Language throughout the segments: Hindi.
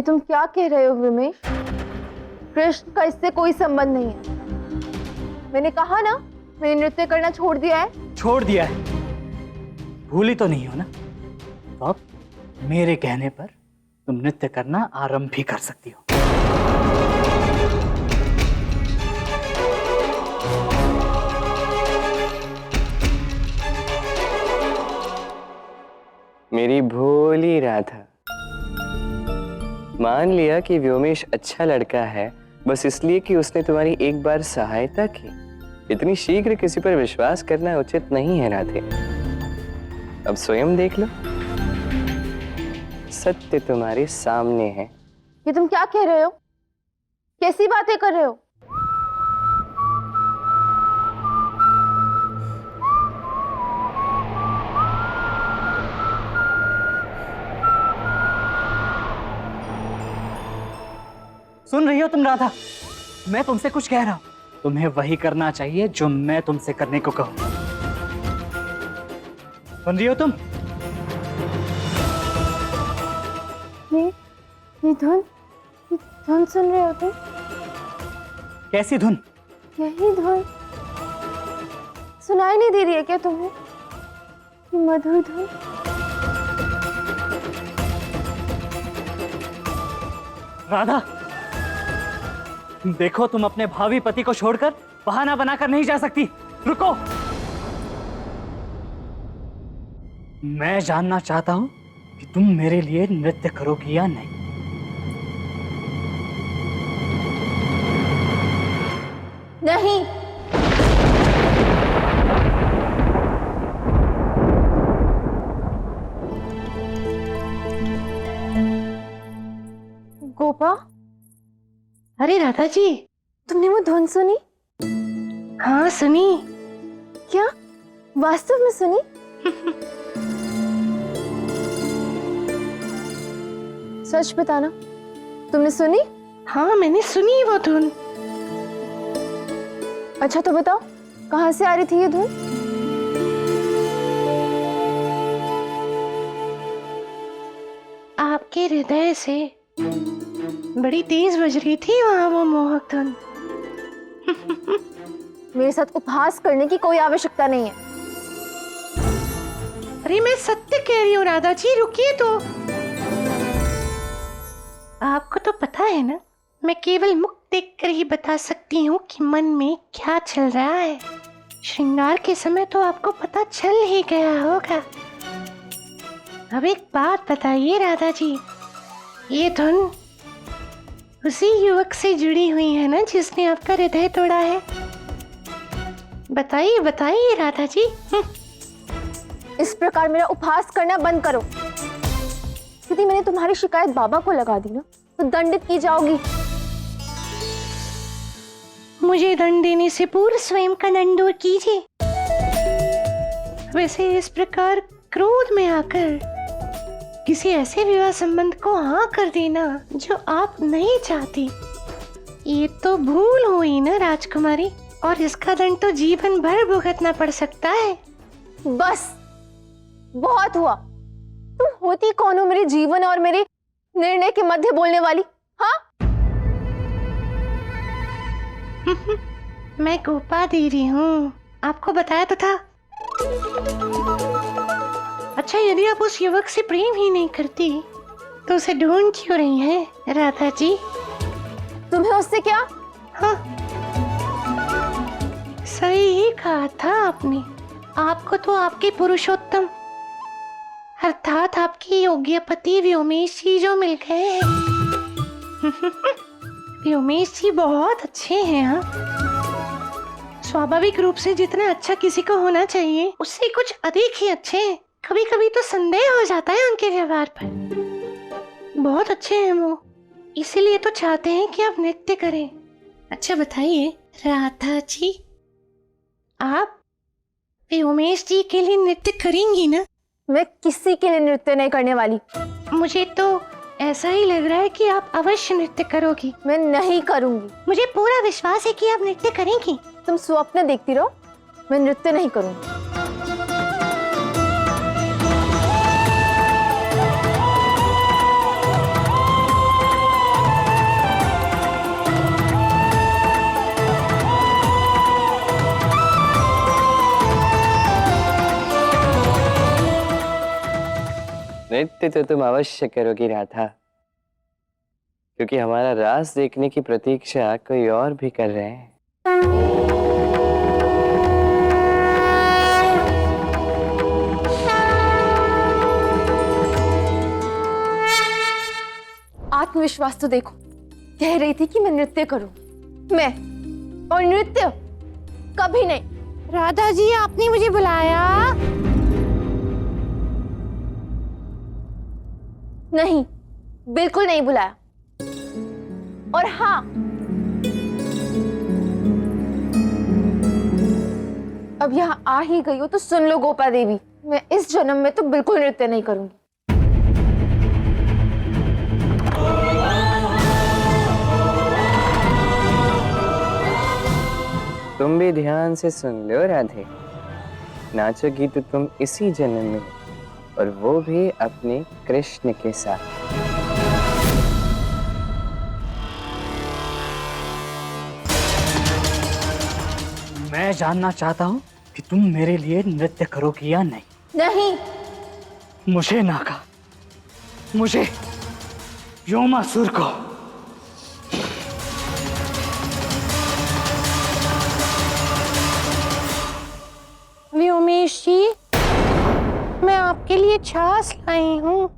तुम क्या कह रहे हो विमेश? कृष्ण का इससे कोई संबंध नहीं है। मैंने कहा ना, मैंने नृत्य करना छोड़ दिया है। छोड़ दिया है? भूली तो नहीं हो ना? तो अब मेरे कहने पर तुम नृत्य करना आरंभ भी कर सकती हो। मेरी भोली राधा, मान लिया कि व्योमेश अच्छा लड़का है बस इसलिए कि उसने तुम्हारी एक बार सहायता की। इतनी शीघ्र किसी पर विश्वास करना उचित नहीं है राधे। अब स्वयं देख लो, सत्य तुम्हारे सामने है। ये तुम क्या कह रहे हो? कैसी बातें कर रहे हो? सुन रही हो तुम राधा? मैं तुमसे कुछ कह रहा हूं। तुम्हें वही करना चाहिए जो मैं तुमसे करने को कहूं। सुन रही हो तुम? ये धुन सुन रहे हो तुम? कैसी धुन? यही धुन सुनाई नहीं दे रही है क्या तुम्हें? ये मधुर धुन। राधा, देखो तुम अपने भावी पति को छोड़कर बहाना बनाकर नहीं जा सकती। रुको, मैं जानना चाहता हूं कि तुम मेरे लिए नृत्य करोगी या नहीं। नहीं। गोपा, अरे राधा जी, तुमने वो धुन सुनी? हाँ सुनी। क्या वास्तव में सुनी? सच बताना, तुमने सुनी? हाँ मैंने सुनी वो धुन। अच्छा तो बताओ, कहां से आ रही थी ये धुन? आपके हृदय से बड़ी तेज बज रही थी वहां वो मोहक धुन। मेरे साथ उपहास करने की कोई आवश्यकता नहीं है। अरे मैं सत्य कह रही हूँ राधा जी, रुकिए तो। आपको तो पता है ना, मैं केवल मुख देखकर ही बता सकती हूँ कि मन में क्या चल रहा है। श्रृंगार के समय तो आपको पता चल ही गया होगा। अब एक बात बताइए राधा जी, ये धुन उसी युवक से जुड़ी हुई है ना जिसने आपका हृदय तोड़ा है? बताइए बताइए राधा जी। इस प्रकार मेरा उपहास करना बंद करो। यदि मैंने तुम्हारी शिकायत बाबा को लगा दी ना, तो दंडित की जाओगी। मुझे दंड देने से पूर्व स्वयं का दंड दूर कीजिए। वैसे इस प्रकार क्रोध में आकर किसी ऐसे विवाह संबंध को हाँ कर देना जो आप नहीं चाहती, ये तो भूल हुई ना राजकुमारी, और इसका दंड तो जीवन भर भुगतना पड़ सकता है। बस बहुत हुआ। तुम होती कौन हो मेरे जीवन और मेरे निर्णय के मध्य बोलने वाली? हाँ? मैं गोपा दे रही हूँ, आपको बताया तो था। अच्छा, यदि आप उस युवक से प्रेम ही नहीं करती तो उसे ढूंढ क्यों रही हैं राधा जी? तुम्हें उससे क्या? हाँ, सही ही कहा था आपने। आपको तो आपके पुरुषोत्तम अर्थात आपके योग्य पति व्योमेश जी जो मिल गए। व्योमेश जी बहुत अच्छे हैं। हाँ, स्वाभाविक रूप से जितना अच्छा किसी को होना चाहिए उससे कुछ अधिक ही अच्छे हैं। कभी कभी तो संदेह हो जाता है उनके व्यवहार पर। बहुत अच्छे हैं वो, इसीलिए तो चाहते हैं कि आप नृत्य करें। अच्छा बताइए राधा जी, आप व्योमेश जी के लिए नृत्य करेंगी ना? मैं किसी के लिए नृत्य नहीं करने वाली। मुझे तो ऐसा ही लग रहा है कि आप अवश्य नृत्य करोगी। मैं नहीं करूंगी। मुझे पूरा विश्वास है कि आप नृत्य करेंगी। तुम स्वप्न देखती रहो, मैं नृत्य नहीं करूंगी। नृत्य तो तुम अवश्य करोगी राधा, क्योंकि हमारा रास देखने की प्रतीक्षा कोई और भी कर रहे हैं। आत्मविश्वास तो देखो, कह रही थी कि मैं नृत्य करूं, मैं और नृत्य कभी नहीं। राधा जी, आपने मुझे बुलाया? नहीं, बिल्कुल नहीं बुलाया। और हाँ, अब यहाँ आ ही गई हो तो सुन लो गोपा देवी, मैं इस जन्म में तो बिल्कुल नृत्य नहीं करूंगी। तुम भी ध्यान से सुन लो राधे, नाचोगी तो तुम इसी जन्म में, और वो भी अपने कृष्ण के साथ। मैं जानना चाहता हूँ कि तुम मेरे लिए नृत्य करोगी या नहीं। नहीं। मुझे ना कहा, मुझे योमासुर को। व्योमेश जी, मैं आपके लिए छाछ लाई हूँ।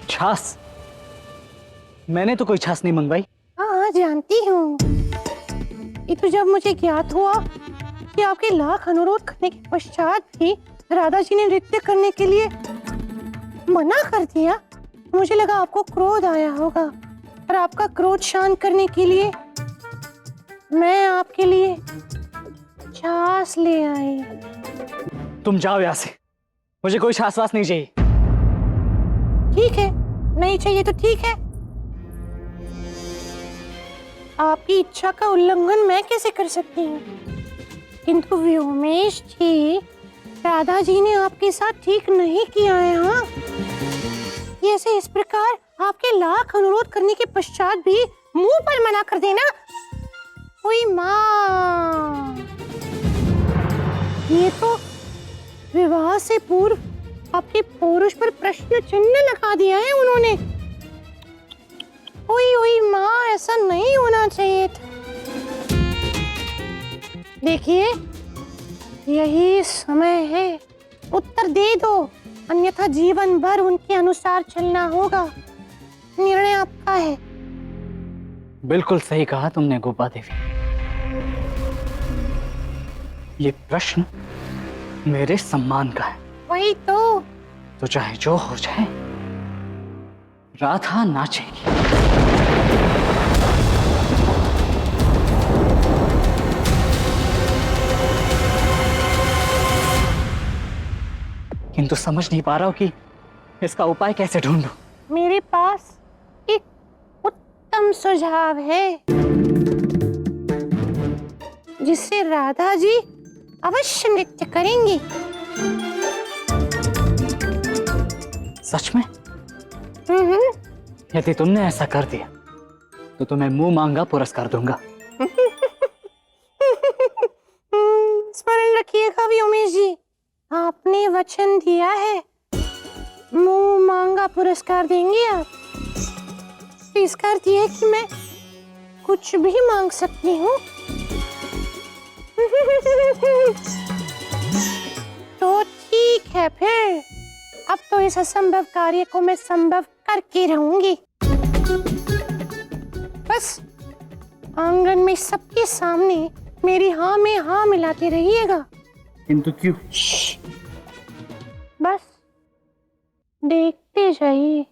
छाछ? मैंने तो कोई छाछ नहीं मंगवाई। हाँ, जानती हूँ। ये तो जब मुझे ज्ञात हुआ कि आपके लाख अनुरोध करने के पश्चात भी राधा जी ने नृत्य करने के लिए मना कर दिया, मुझे लगा आपको क्रोध आया होगा, और आपका क्रोध शांत करने के लिए मैं आपके लिए छाछ ले आई। तुम जाओ यहाँ से, मुझे कोई छाछ वास नहीं चाहिए। ठीक है, नहीं चाहिए तो ठीक है। आपकी इच्छा का उल्लंघन मैं कैसे कर सकती हूँ? किंतु व्योमेश जी, राधा जी ने आपके साथ ठीक नहीं किया है। हाँ, ऐसे इस प्रकार आपके लाख अनुरोध करने के पश्चात भी मुंह पर मना कर देना, ओई माँ, ये तो विवाह से पूर्व आपके पौरुष पर प्रश्न चिन्ह लगा दिया है उन्होंने। ओई ओई माँ, ऐसा नहीं होना चाहिए था। देखिए, यही समय है, उत्तर दे दो, अन्यथा जीवन भर उनके अनुसार चलना होगा। निर्णय आपका है। बिल्कुल सही कहा तुमने गोपा देवी। ये प्रश्न मेरे सम्मान का है। वही तो चाहे जो हो जाए, राधा नाचेगी। किंतु समझ नहीं पा रहा हूं कि इसका उपाय कैसे ढूंढूं। मेरे पास एक उत्तम सुझाव है, जिससे राधा जी अवश्य नृत्य करेंगी। सच में? यदि तुमने ऐसा कर दिया तो तुम्हें मुंह मांगा पुरस्कार दूंगा। स्मरण रखिएगा व्योमेश जी, आपने वचन दिया है, मुंह मांगा पुरस्कार देंगे आप। तो इसका अर्थ यह है कि मैं कुछ भी मांग सकती हूँ। तो ठीक है फिर, अब तो इस असंभव कार्य को मैं संभव करके रहूंगी। बस आंगन में सबके सामने मेरी हाँ में हाँ मिलाते रहिएगा। किंतु क्यों? बस देखते जाइए।